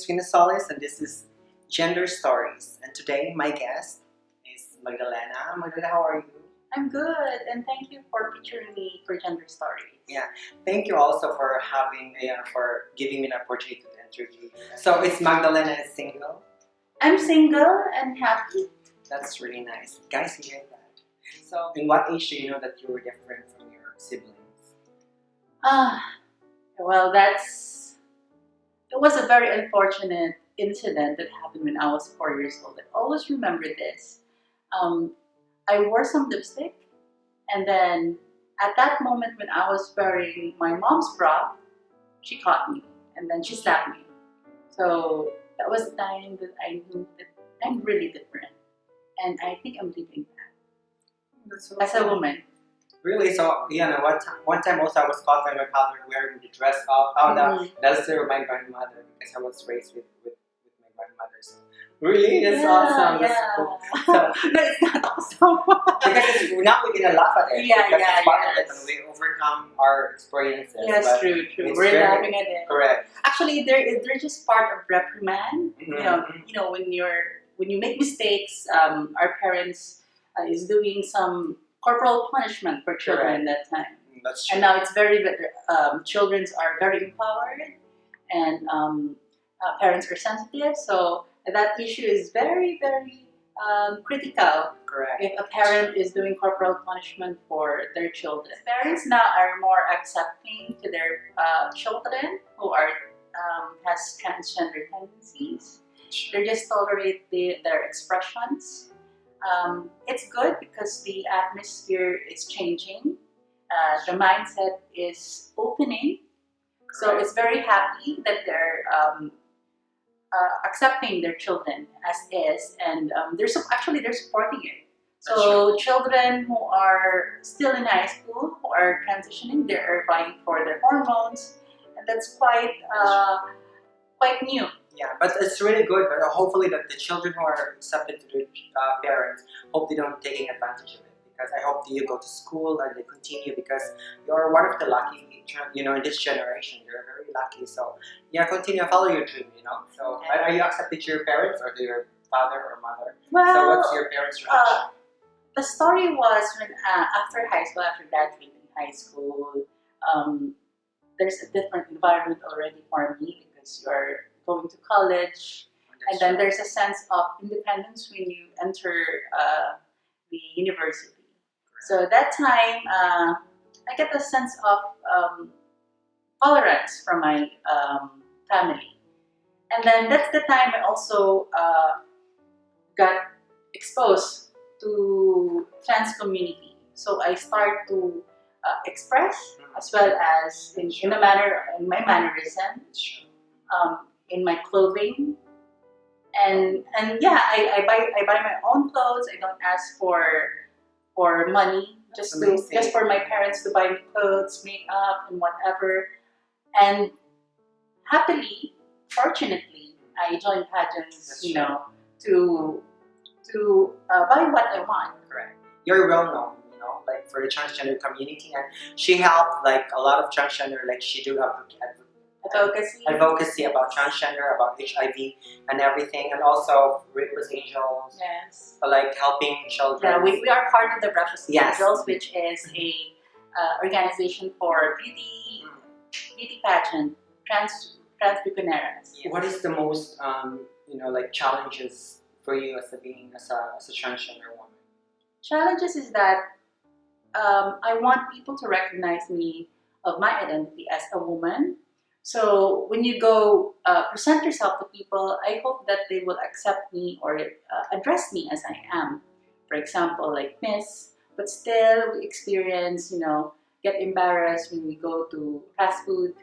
Fiona Solis, and this is Gender Stories. And today, my guest is Magdalena. Magdalena, how are you? I'm good, and thank you for featuring me for Gender Stories. Yeah, thank you also for giving me an opportunity to interview. So, it's Magdalena is single. I'm single and happy. That's really nice. Guys, hear that. So, in what age do you know that you were different from your siblings? Well, it was a very unfortunate incident that happened when I was 4 years old. I always remember this. I wore some lipstick, and then at that moment when I was wearing my mom's bra, she caught me, and then she slapped me. So that was the time that I knew that I'm really different, and I think I'm leaving that That's so as a woman. Really? So, one time also I was caught by my father wearing the dress out. That's still my grandmother because I was raised with my grandmother. So, really? That's awesome. Yeah. That's cool. So, No, it's not awesome. because now we can laugh at it. Yeah, because yeah, it's part of it yes. and we overcome our experiences. Yes, but true. it's We're very- laughing at it. Correct. Actually, they're just part of reprimand. Mhm. You know, when you make mistakes, our parents is doing some corporal punishment for children that time. That's true. And now it's children are very empowered, and parents are sensitive. So that issue is very, very critical. Correct. If a parent is doing corporal punishment for their children. Parents now are more accepting to their children who are has transgender tendencies. They just tolerate their expressions. It's good because the atmosphere is changing. The mindset is opening. So it's very happy that they're accepting their children as is, and they're supporting it. So children who are still in high school, who are transitioning, they are vying for their hormones, and that's quite new. Yeah, but it's really good. But hopefully, that the children who are accepted to their parents, hope they don't taking advantage of it. Because I hope that you go to school and they continue, because you're one of the lucky, in this generation. You're very lucky. So continue, follow your dream. So Okay. are you accepted to your parents or to your father or mother? Well, So what's your parents' reaction? the story was when after graduating high school, there's a different environment already for me because you're going to college, and then there's a sense of independence when you enter the university. So at that time, I get a sense of tolerance from my family, and then that's the time I also got exposed to trans community. So I start to express as well as in my mannerism, in my clothing, and I buy my own clothes. I don't ask for money just for my parents to buy me clothes, makeup, and whatever. And happily, fortunately, I joined pageants, to buy what I want. Correct. You're well known, like for the transgender community, and she helped like a lot of transgender, like she do advocacy about transgender, about HIV and everything, and also Ripos Angels. Yes. Like helping children. Yeah, we are part of the Ripos Yes. Angels, which is a organization for beauty pageant, trans Filipino. What is the most like challenges for you as a transgender woman? Challenges is that I want people to recognize me of my identity as a woman. So when you go present yourself to people, I hope that they will accept me or address me as I am. For example, like Miss, but still we experience, get embarrassed when we go to fast food,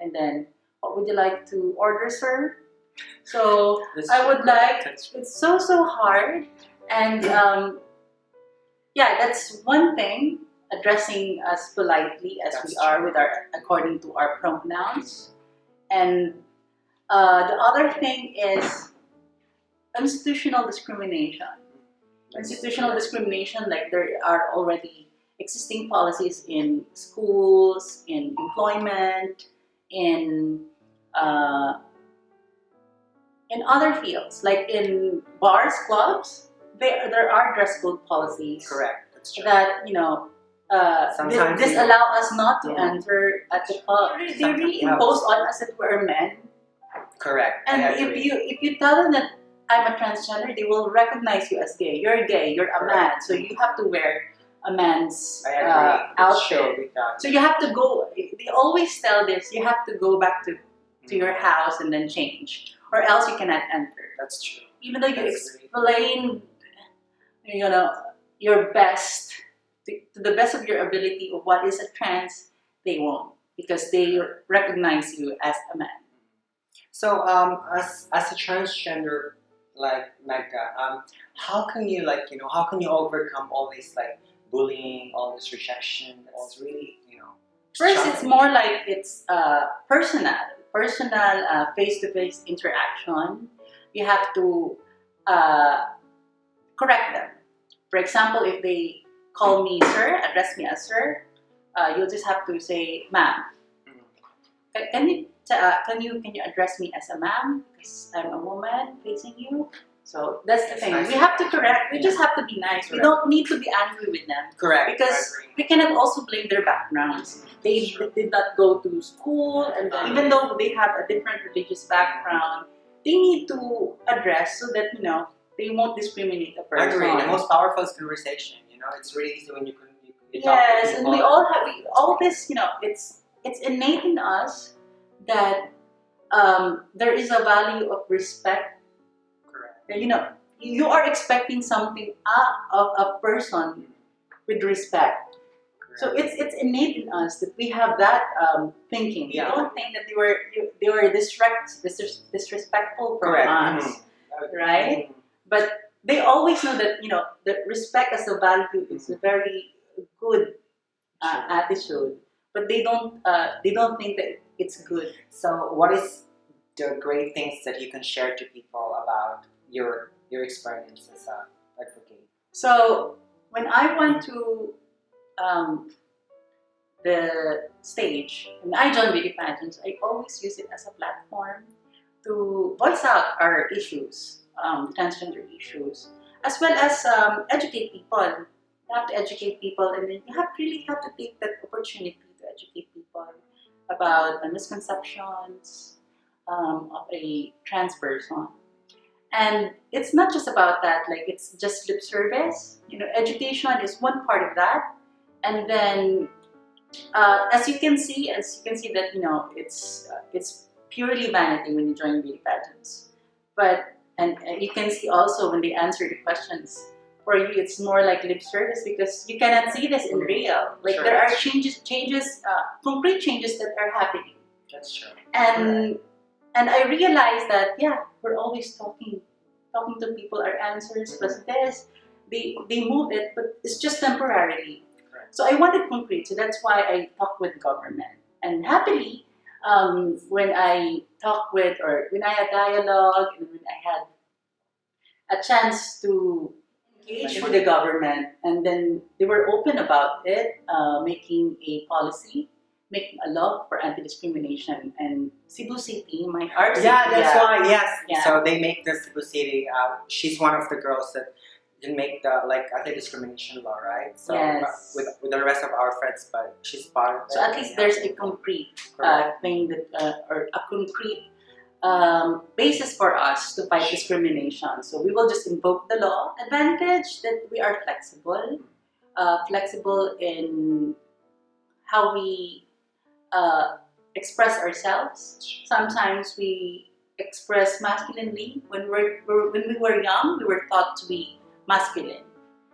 and then what would you like to order, sir? So it's so hard, and that's one thing. Addressing us politely as we are according to our pronouns, and the other thing is institutional discrimination. Institutional discrimination, like there are already existing policies in schools, in employment, in in other fields, like in bars, clubs, there are dress code policies. Correct. That's true. That Sometimes this you- allow us not to Mhm. enter at the club. They Sometimes really you have- impose on us that we're men. Correct. And I if agree. you tell them that I'm a transgender, they will recognize you as gay. You're gay. You're a Correct. man. So you have to wear a man's I agree. It's true outfit. with that. So you have to go. They always tell this. You have to go back to your house and then change, or else you cannot enter. That's true. Even though you That's really- explain, your best to the best of your ability of what is a trans, they won't, because they recognize you as a man. So, as a transgender, like Magda, how can you how can you overcome all this bullying, all this rejection? That's really First, it's challenging. more like it's personal face-to-face interaction. You have to correct them. For example, if they call me sir, address me as sir, you'll just have to say ma'am. Can you address me as a ma'am because I'm a woman facing you? So that's the That's thing. nice. We have to correct. We Yeah. just have to be nice. We Correct. don't need to be angry with them. Correct. Because I agree. we cannot also blame their backgrounds. They did not go to school, and even though they have a different religious background, they need to address so that they won't discriminate a I person. agree. The most powerful is conversation. It's really easy when you talk to Yes, and people. we all have all this. It's innate in us that there is a value of respect. Correct. You are expecting something of a person with respect. So it's innate in us that we have that thinking. Yeah. We don't think that they were disrespectful from Correct. us, Mhm. right? But they always know that that respect as a value is a very good Sure. attitude. But they don't think that it's good. So, what is the great things that you can share to people about your experience as an advocate? So when I went to the stage and I joined beauty pageants, I always use it as a platform to voice out our issues, transgender issues, as well as educate people. You have to educate people, and then you really have to take that opportunity to educate people about the misconceptions of a trans person. And it's not just about that, like it's just lip service. Education is one part of that. And then as you can see that it's purely vanity when you join beauty pageants. But you can see also when they answer the questions, for you it's more like lip service because you cannot see this in real. Like Sure. there are changes, concrete changes that are happening. That's true. And I realized that we're always talking to people, our answers plus this, they move it, but it's just temporarily. Correct. So I wanted concrete, so that's why I talked with government. And happily, when I talked with, or when I had dialogue, and when I had a chance to engage with the government, and then they were open about it, making a policy, making a law for anti-discrimination. And Cebu City, my RC, Yeah, that's why. Yes. Yeah. So they make the Cebu City. She's one of the girls that didn't make the anti-discrimination law, right? So Yes. with the rest of our friends, but she's part of it. So at least there's a concrete Correct. thing that, or a concrete basis for us to fight discrimination. So we will just invoke the law. Advantage that we are flexible in how we express ourselves. Sometimes we express masculinely. When we were young, we were taught to be masculine.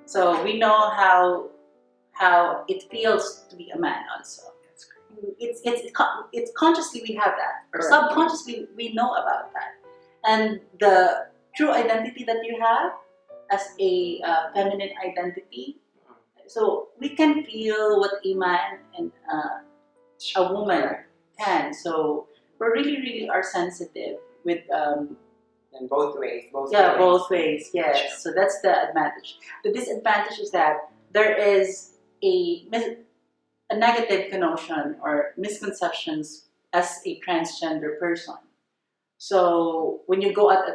So we know how it feels to be a man also. That's great. It's consciously we have that, or Correct. subconsciously we know about that. And the true identity that you have as a feminine identity, so we can feel what a man and a woman Correct. can. So we really are sensitive with In both ways. both ways. Yes. So that's the advantage. The disadvantage is that there is a negative connotation or misconceptions as a transgender person. So when you go at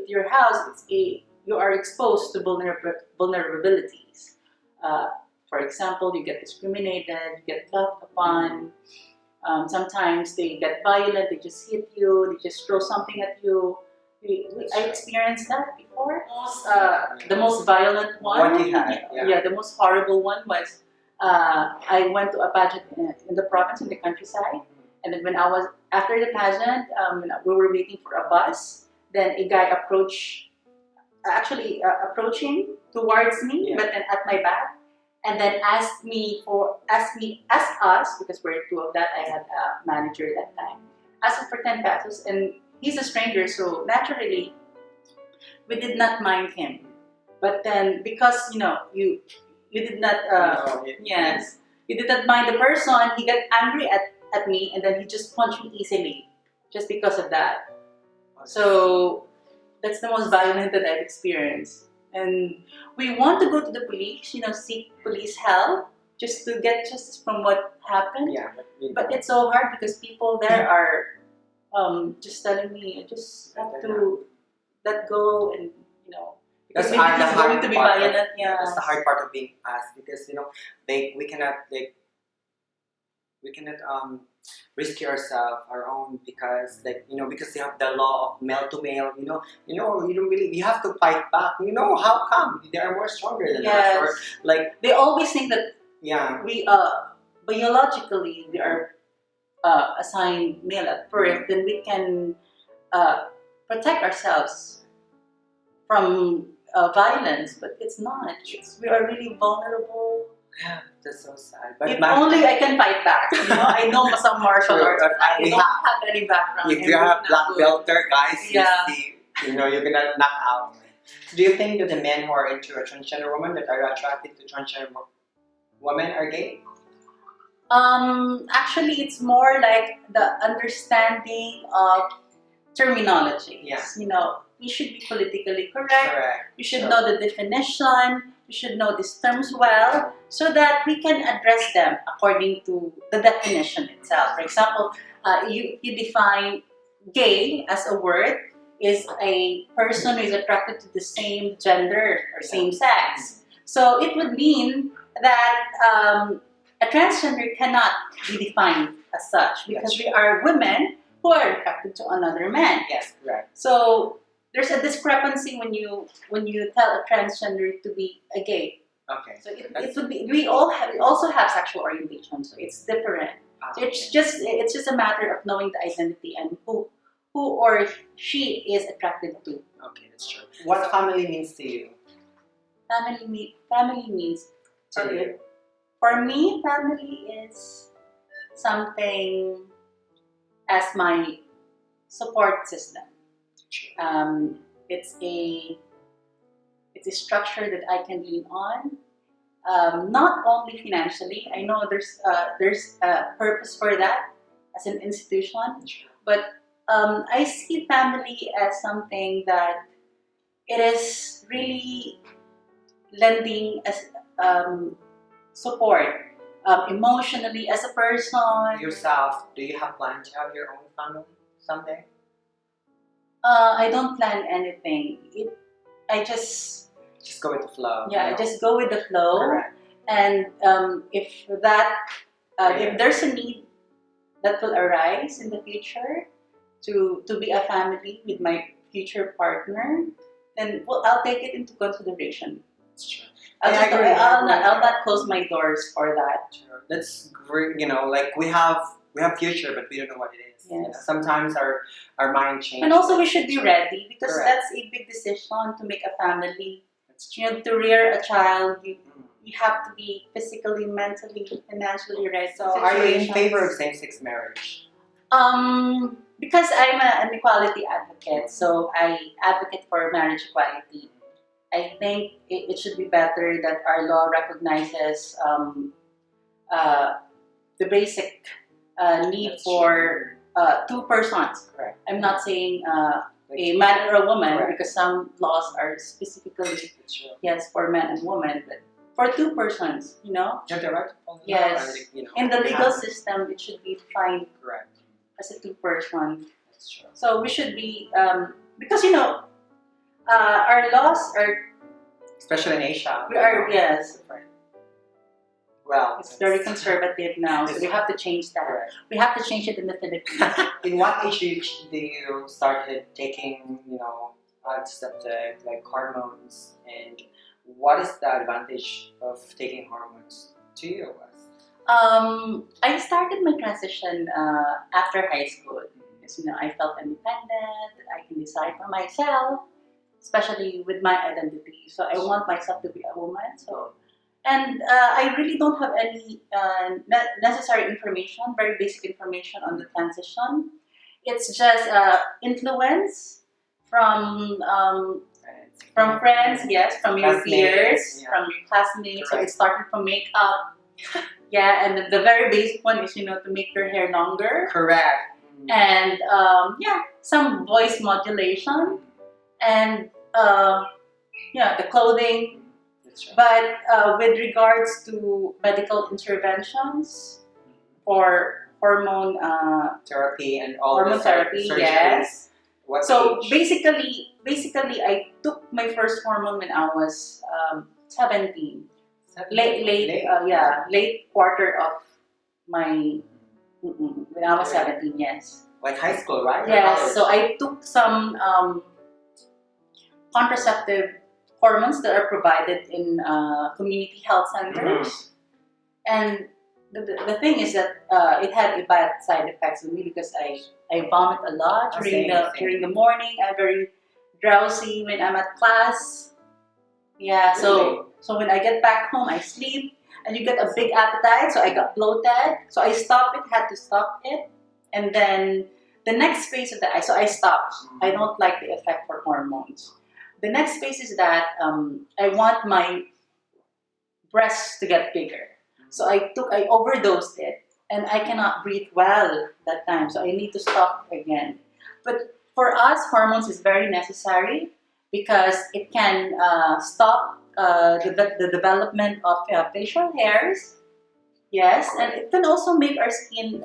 your house, you are exposed to vulnerabilities. Uh, for example, you get discriminated, you get laughed upon. Sometimes they get violent, they just hit you, they just throw something at you. I experienced that before. The most violent one, What you had, yeah, the most horrible one was I went to a pageant in the province, in the countryside, and then when I was after the pageant, we were waiting for a bus. Then a guy approaching towards me, Yeah. but then at my back, and then asked us, because we're two of that. I had a manager that time. Asked him for 10 pesos, and he's a stranger, so naturally we did not mind him. But then because you did not yes, you did not mind the person, he got angry at me, and then he just punched me easily just because of that. So that's the most violent that I've experienced. And we want to go to the police, seek police help just to get justice from what happened. Yeah, But it's so hard because people there are just telling me, I just have to let go, and because maybe he's going to be violent. Yeah, that's the hard part of being asked, because we cannot risk ourselves our own, because because they have the law of male to male. You don't really, you have to fight back. How come they are more stronger than us? Or they always think that we biologically we are assigned male at birth, then we can protect ourselves from violence, but it's not. We are really vulnerable. Yeah, that's so sad. But if only I can fight back. I know some martial arts. I don't have any background. If you have black belter, guys, you see, you're gonna knock out. Do you think that the men who are into a transgender woman that are attracted to transgender women are gay? Actually, it's more like the understanding of terminology. Yeah. We should be politically correct. We should know the definition. We should know these terms well, so that we can address them according to the definition itself. For example, you define gay as a word is a person who is attracted to the same gender or same sex. So it would mean that a transgender cannot be defined as such, because we are women who are attracted to another man. Yes, correct. So there's a discrepancy when you tell a transgender to be a gay. Okay. So it would be, we also have sexual orientation, so it's different. So it's just a matter of knowing the identity and who or she is attracted to. Okay, that's true. What family means to you? Family means for me, family is something as my support system. It's a structure that I can lean on, not only financially. I know there's a purpose for that as an institution, but I see family as something that it is really lending as support emotionally as a person. Yourself, do you have plans to have your own family someday? I don't plan anything. I just go with the flow. Yeah, I just go with the flow. Correct. And if there's a need that will arise in the future to be a family with my future partner, then I'll take it into consideration. That's true. I'll not close my doors for that. Sure. That's great. We have future, but we don't know what it is. Yes. Sometimes our mind changes. And also we should be ready, because Correct. that's a big decision to make a family. To rear a child, you have to be physically, mentally, financially ready. So are you in favor of same-sex marriage? Because I'm an equality advocate, so I advocate for marriage equality. I think it should be better that our law recognizes the basic need That's for two persons. Correct. I'm not saying a man or a woman, Correct. because some laws are specifically for men and women, but for two persons, You have the right to fall in Yes. love, in the legal system, it should be defined Correct. as a two-person. Sure. So we should be, because our laws are, Especially in Asia. we are, yes, Different. Well, it's very conservative now, so we have to change that. Correct. We have to change it in the Philippines. In what age do you started taking, antiseptic like hormones, and what is the advantage of taking hormones to you? I started my transition after high school. Because, I felt independent, I can decide for myself, especially with my identity. So I want myself to be a woman. So, and I really don't have any necessary information, very basic information on the transition. It's just influence from friends, yes, from your peers, from your classmates. So it started from makeup. Yeah, and the very basic one is, to make your hair longer. Correct. And some voice modulation, and the clothing. That's right. But with regards to medical interventions for hormone Therapy and all hormone the therapy, surgeries. yes. What So age? basically, I took my first hormone when I was 17. Late quarter of my when I was 17, yes. Like high school, right? Or Yes, college? so I took some contraceptive hormones that are provided in community health centers. And the thing is that it had a bad side effects on me because I vomit a lot during the morning. I'm very drowsy when I'm at class. Yeah, so when I get back home, I sleep, and you get a big appetite. So I got bloated. So I had to stop it, and then the next phase of that, so I stopped. I don't like the effect for hormones. The next phase is that I want my breasts to get bigger. So I overdosed it, and I cannot breathe well that time. So I need to stop again. But for us, hormones is very necessary because it can stop the development of facial hairs. Yes, and it can also make our skin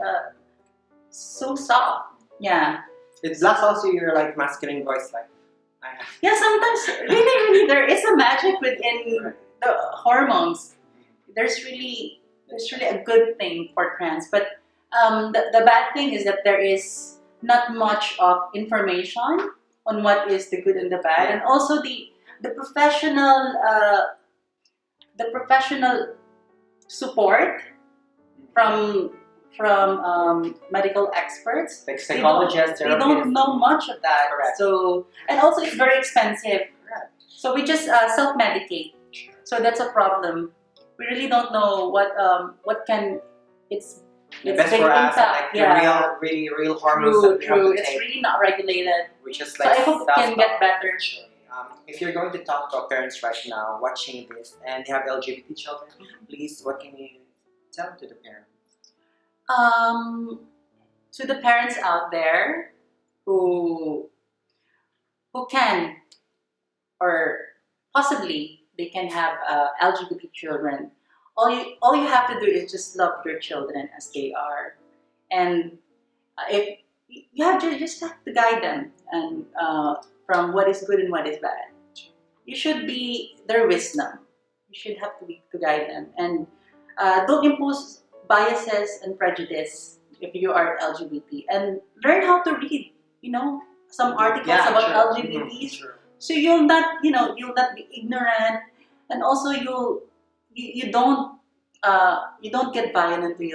so soft. Yeah. It blocks also your masculine voice, Yeah, sometimes really there is a magic within the hormones. There's really a good thing for trans, but the bad thing is that there is not much of information on what is the good and the bad, and also the professional support from medical experts. like psychologists. They don't know much of that. Correct. So, and also it's very expensive. Correct. So we just self-medicate. So that's a problem. We really don't know what can it's best big for us, impact. the real hormones that we have True. to It's take, really not regulated. which is So I hope it can get better. If you're going to talk to our parents right now watching this and they have LGBT children, please, what can you tell to the parents? To the parents out there who can, or possibly they can have LGBT children, all you have to do is just love your children as they are, and if you just have to guide them and from what is good and what is bad. You should be their wisdom. You should have to guide them, and don't impose biases and prejudice if you are LGBT, and learn how to read. Some articles about LGBTs, so you'll not be ignorant, and also you don't get violent to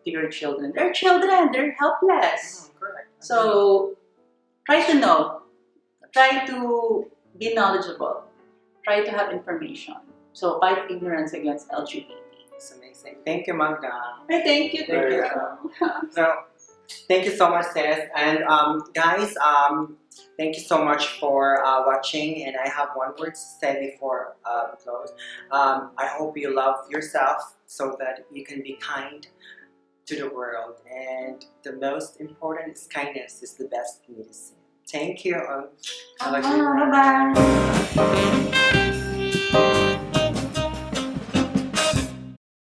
your children. They're children. They're helpless. Correct. So try to know. Try to be knowledgeable. Try to have information. So fight ignorance against LGBT. It's amazing. Thank you, Magda. Thank you. So, thank you so much, sis. And guys, thank you so much for watching. And I have one word to say before we close. I hope you love yourself so that you can be kind to the world. And the most important is kindness is the best medicine. Thank you. Bye-bye.